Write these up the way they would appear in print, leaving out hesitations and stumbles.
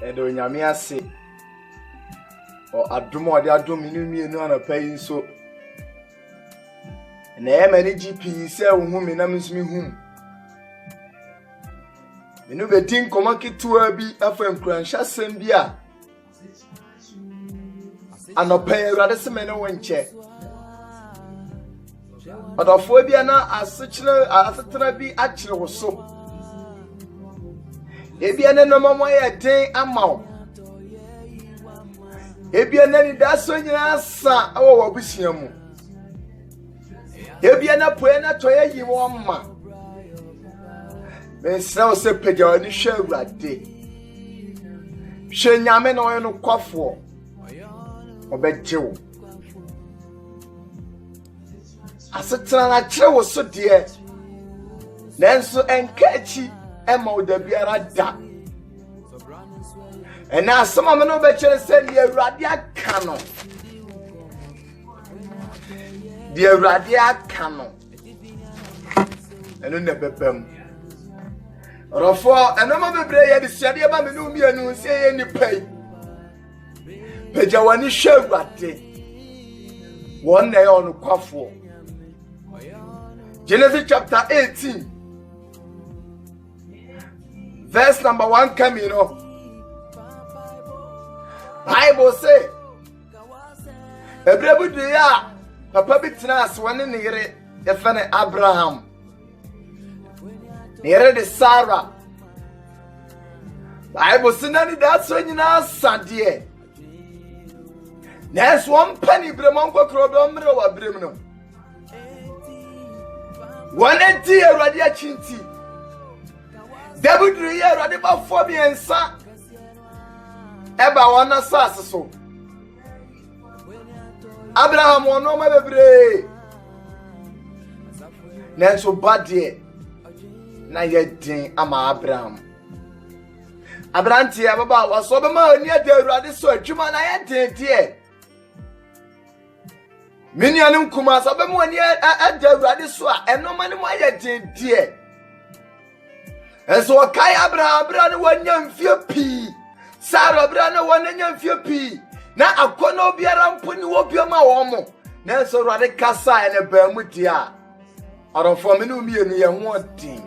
Edo nyame ase. O adumo de adum ni mienu anapa yi so. Na e mani GP se wo hu me na mesumi hum. Menu betin koma kitua bi afa nkuransha sem bi a. Anapa Ewurade se me ne wonche. Odofo bi na asetena bi akire wo so. Ebia no mama ye den amawo. Ebia ni da so nyina sa awo wabusia mu. Ebia na poe na toye yi wo ma. Me sra se pega oni hwe Ewurade. Hwe nyame na no kwafo. Obejewo. Asetena na kire wo so de. Nenso enkachi ema odabiara da. Ena asama me no be chere se die Ewurade aka no. Die Ewurade aka no. Eno ne bebam. Rofo eno ma bebre ye de suade ba me no mienu se ye ni pai. Peja wani hwe Ewurade. Won na ye onu kwafo. Genesis chapter 18 verse number 1 coming, Bible say, Ebrebu dia, papa bitina aswane ne yere yefene Abraham. Ne yere de Sarah. Bible say nani da so nyina sade. Na so mpani bremon kokro be omre wa brem no. Wane di Ewurade achinti. David ye Ewurade ba fo bi ensa. Eba wana sase so. Abraham wono ma bebre. Nenso badie na ye din ama Abraham. Abranti ababa waso be ma oni ade Ewurade so adwuma na ye din die. Minyanim kuma so be ma oni ade Ewurade so a eno ma ne mo ye din die. Enso kai Abraham wanya mfie pi. Sarah brana wanya mfie pi. Na akono obiara mponi wo bioma wo mo. Na enso Ewurade kasa ene ba mu dia. Arofo me no mienu ye ho odin.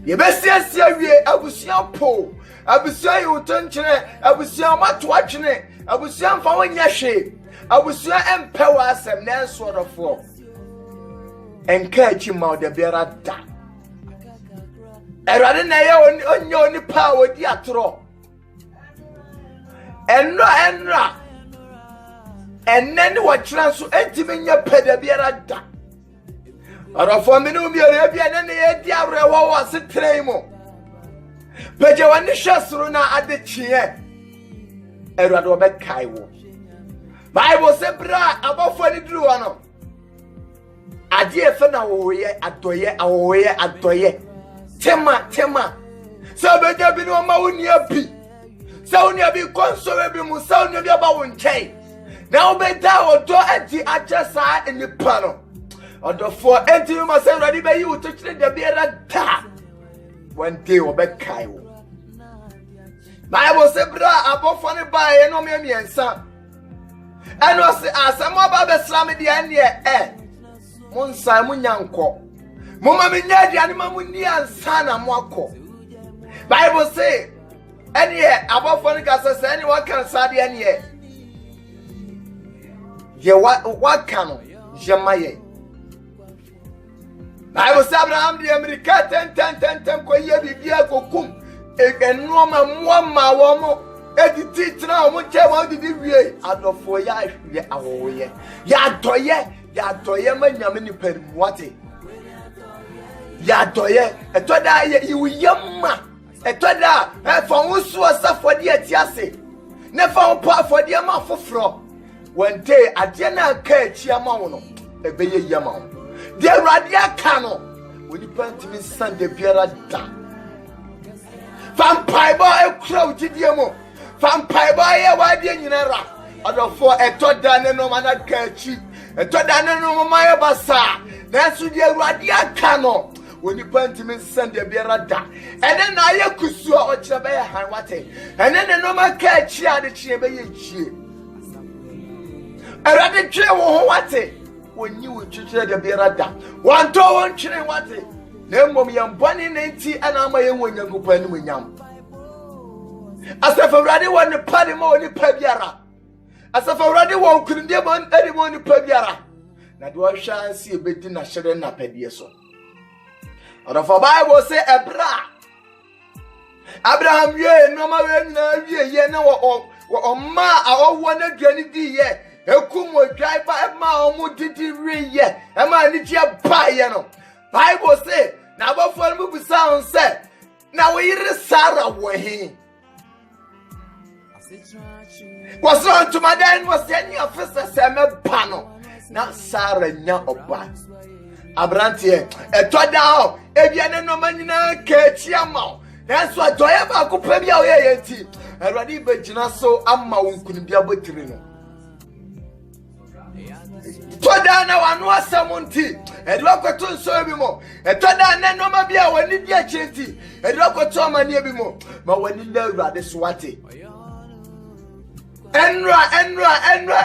Ye besiesia wie abusia po. Abusia ye utonkyere, abusia mato atwene, abusia mfa wonya hwe. Abusia empewa asem na enso arofo. Enka achi ma de biara da. Ewurade na ye onye oni pa odi atoro. Enra. Enene wo kyerɛ so entimi nya peda biara da. Arafo me no biara bia ne ye di awrewo wo setrei mo. Peje wani hwesoro na adechie. Ewurade wo be kai wo. Bible say bra abofo ni duru wo no. Ade efe na wo ye adoye. Tema. So beja bi no ma woni abi. So woni abi konsore bi mu, so woni abi aba won chai. Na obeda odo adi achesa enipa no. Odofo enti ma say Ewurade be yi wo tochire de biara da. One day obekai wo. Bible say bra abofo ne ba ye no me miensa. Eno se asamo aba be slam de ane monsa munyanko. Mama me nya dia ne mamuni ansa na mo akọ. Bible say ene abofo ne ka say ene wa kan sade ene ye wa kan no je maye. Bible say Abraham de America ten ko ye bibia kokum enu ma wo mo editi tra mo che mo didi wie adofo ya ahwe awoye ya doye ma nyame ni permuate. Ya doye etoda ye yema etoda fa wonso asafodi atiase ne fa won pa afodi ma foforo one day ade na aka achia ma wo no ebeye yema wo de Ewurade aka no woni pantimi sande biara da vampire boy ekra ugidie mo vampire boy ye wade nyinara odofo etoda ne no mana ka achi etoda ne no ma ye basa na su de Ewurade aka no When you point him in Sunday, be a da. And then I could swear or chabaya hanwate. And then the normal catch ya the chamber ye. I rather chair what when you would treat the beerada. One to one children what it. No more young bunny 90 and I'm my own when you go penny when yam. As if already won the party more in Pabiara. As if already one couldn't be on anyone in Pabiara. Now do I shall see a bit in a shadden up a dear so. Or if a Bible say a bra Abraham, ye, no more, ye, no, or ma, I want a journey, ye. Ekumo driver ema omu didi reye ema ni dia ba ye no Bible say na abofo no bu sound say na we yire Sarah wo he was on to my dan was any officer say me ba no na Sarah nya oba Abrante etoda ho ebia no manyina ka chiama na so adoye ba ko pa bia o ye yenti awrade be gina so amma wonkunu bia botiri no Toda na wanu asamunti edwa kwetu nso bi mo etoda na no ma bia wani dia chenti edwa kwetu amani bi mo ma wani la awrade so wate enra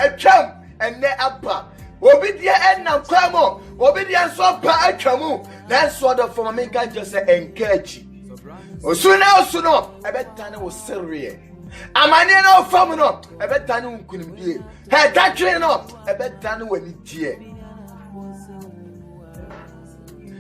etwam enne apa obi dia enna kwamo obi dia nso pa atwamu na nso do for me ka just encourage osuno ebetane wo serious amani no fam no ebetane unkunimdie he tatwe no ebetane wani die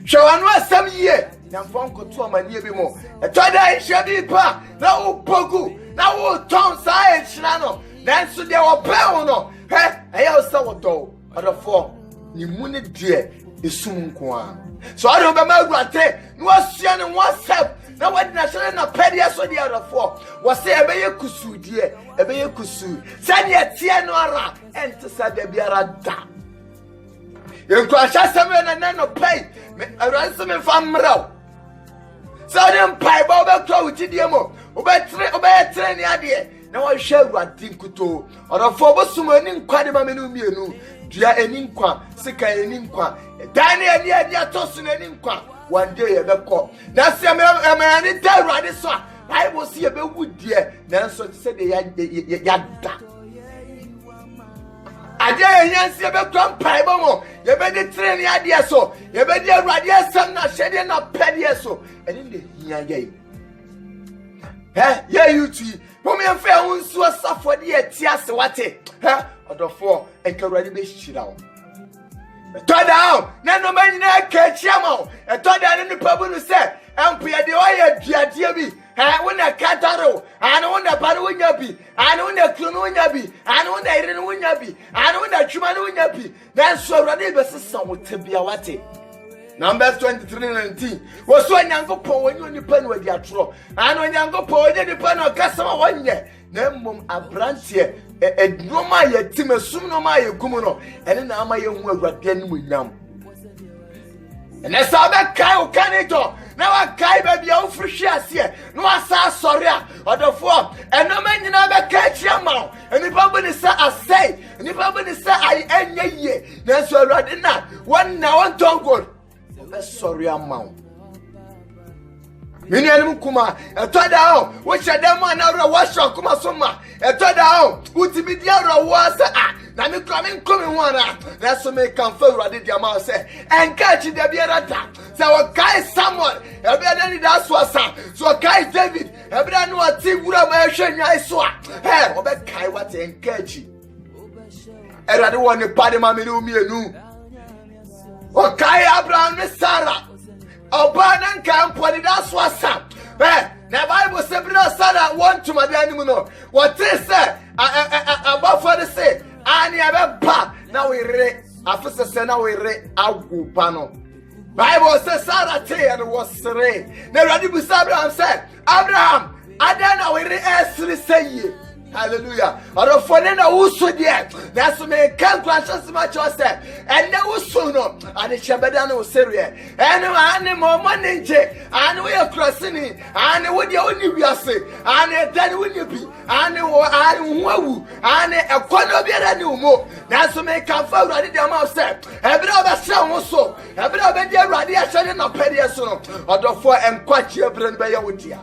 shawanu asam yie na mfonko to amani bi mo etoda ihye bi pa na wo pogu na wo ton sa ehira no nanso de wo pe no he eya so wo do odofo ni muni die esum nko a so ado be ma awurate no asua ne whatsapp na wadi na shere na pedia so di odofo wo se ebeye kusu die ebeye kusu sani etie no ara ente sa de biara da yenko asha seme na no pay awurase me famraw so dem pai ba be to utidie mo obetre ni ade na wo hwe awurade nkuto odofo bosuma ni nkwade ma me no mienu dua eni nkwa sika eni nkwa Daniel ni adi atosu na eni nkwa one day ye beko na se me ni da awurade so Bible see ye be wudie na so se de ya da ade yensi ye be kwan pai ba mo ye be de tre ni ade so ye be de awurade asam na hwede na pede so eni de hia ye ye yuti Pomi enfe unsu asafode ye tiase wate odofo enkarade be hira wo toda na no manyina ka chiama toda ne nipa bunu se empia de oye duade bi wona kataro ana wona pare wonya bi ana wona kunu wonya bi ana wona ire no wonya bi ana wona twuma no wonya bi na so awrade be sesa wote bia wate Numbers 23:19. Was so nyankopon woni onipa no wadi atro. Ana nyankopon woni nipa no kasama wonye. Na mmom abrantie edroma ye timesum no ma ye gumu no. Ene na ama ye hu awurade anim nyam. Ene sa be kai o kanito. Na wa kai ba bia ofrihwe ase. No asa sori a odofo eno manyina be kai chiama. Enipa bu ni sa asai. Enipa bu ni sa ai enye ye. Na so awurade na won tongo. Sorry amount. Many animal kuma, a toda out, which I don't want out of wash or kuma soma, a toda out, who to be the other was now coming one. That's to make comfort rather the amount say, and catch the beerata. So a guy someone, a better that's what so a guy David, a better know a thing would have shown I saw. Hey, or that guy what and catch it. And I don't want to party mammy no me no. Okay, Abraham and Sarah. Obanan can put it as was up. The Bible says, Sarah want to my animal. What is that? About for the say, I never pa. Now we read, after say, now we read Agupano. Bible says, Sarah Tay was read. Now, Abraham said, Abraham, I don't know we read as say ye. Hallelujah. Arofone na wusu de. Na so me kan kwashe sima chose. Enne wusu no. Ade chebeda no serie. Ene ane mo nje. Ane we crossini. Ane wo de oni wiase. Ane dani woni bi. Ane wo ane wawu. Ane ekono biara ni umo. Na so me kan fa urade de ma se. Ebere obese wo so. Ebere obedi urade ya hye na pede so no. Odofo enkwachi ebere be ye wodia.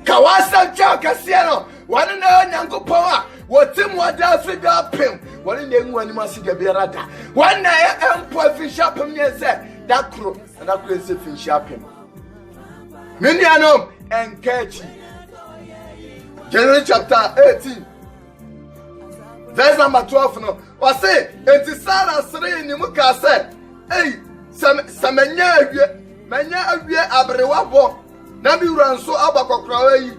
Kawasa chaka siano wana na nyango power wotimu wada Africa pem wana na enwu ani masi de berada wana empo fisha pem nyese dakro ese fisha pem mini anom enkechi Genesis chapter 18 verse number 12 no wase enti Sarah sere ni muka se samanya awie abrewa bo na mi uranso abakokra yi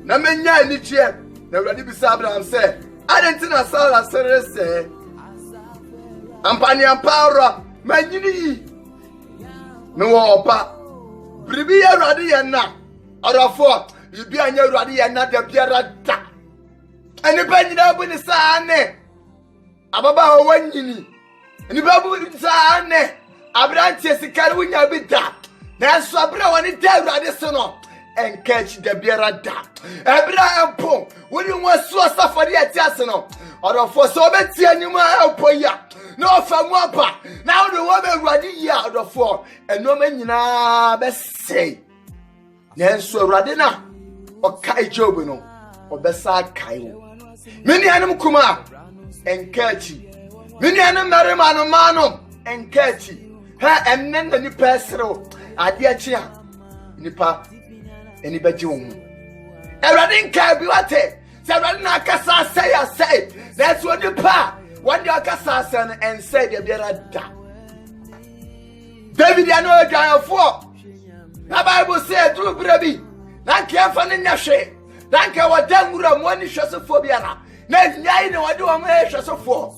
na menya ni chie na urade bisa Abraham se adentina Sarah sere se ampani ampara manyini yi me wo opa bribi ya urade ye na orafo ibi anya urade ye na da biara da eni pa nyina bu ni sa ne ababa ho wanyini eni ba bu ni sa ne abrantie sikari wunya bi da na so abra woni da urade so no encourage the biara da ebra empo woni wasu asafari atiase no odofo so beti anyuma empo ya na ofamu apa na wo wo be urade ya odofo eno manyina be sei na so urade na okai Job no obesa kai wo mini anum kuma encourage mini anum marima no mano encourage ha ennen na ni pesero ade achi a nipa eni beji wo mu Erade nka bi wate se erade na akasa say that's what nipa one day akasa say and say de biara da David ya no adwanfo na Bible say through brabi na kefa ne nyahwe na nka wada ngura mo ni hwesefo biara na nyai ne wade wo mo hwesefo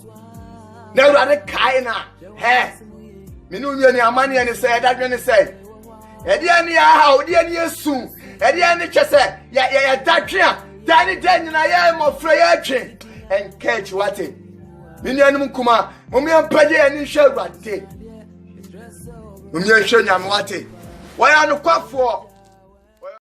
na erade kai na he minu nyani amane ne say dadwe ne say edi ani ha odi ani esu edi ani chese ya dadwea dani nyina ya mofra ya twe encourage wate mini anum kuma mumye mpaje ani hwe urade mumye hwe nyam wate waya no kwafo